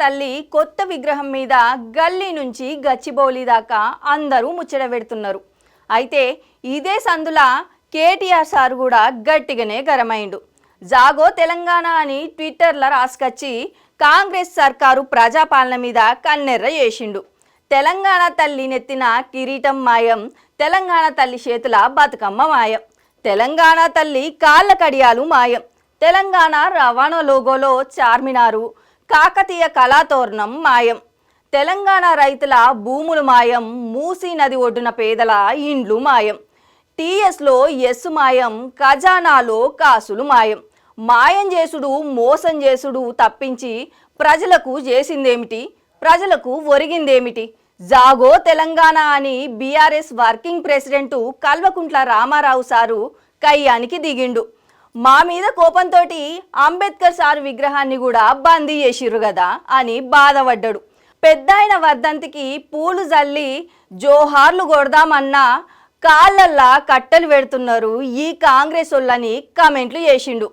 తల్లి కొత్త విగ్రహం మీద గల్లీ నుంచి గచ్చిబౌలి దాకా అందరూ ముచ్చట పెడుతున్నారు. అయితే ఇదే సందుల కేటీఆర్ సార్ కూడా గట్టిగానే గరమైండు. జాగో తెలంగాణ అని ట్విట్టర్లో రాసుకొచ్చి కాంగ్రెస్ సర్కారు ప్రజాపాలన మీద కన్నెర్ర చేసిండు. తెలంగాణ తల్లి నెత్తిన కిరీటం మాయం, తెలంగాణ తల్లి చేతుల బతుకమ్మ మాయం, తెలంగాణ తల్లి కాళ్ళ కడియాలు మాయం, తెలంగాణ రవాణా లోగోలో చార్మినారు, కాకతీయ కళాతోరణం మాయం, తెలంగాణ రైతుల భూములు మాయం, మూసీ నది ఒడ్డున పేదల ఇండ్లు మాయం, టీఎస్లో ఎస్సు మాయం, ఖజానాలో కాసులు మాయం. మాయం చేసుడు మోసం చేసుడు తప్పించి ప్రజలకు చేసిందేమిటి, ప్రజలకు ఒరిగిందేమిటి? జాగో తెలంగాణ అని BRS working president Kalvakuntla Rama Rao sir కయ్యానికి దిగిండు. మా మీద కోపంతో అంబేద్కర్ సారు విగ్రహాన్ని కూడా బందీ చేసిర్రు కదా అని బాధపడ్డాడు. పెద్దాయన వర్ధంతికి పూలు జల్లి జోహార్లు కొడదామన్నా కాళ్ళల్లా కట్టెలు పెడుతున్నారు ఈ కాంగ్రెస్ వాళ్ళని కామెంట్లు చేసిండు.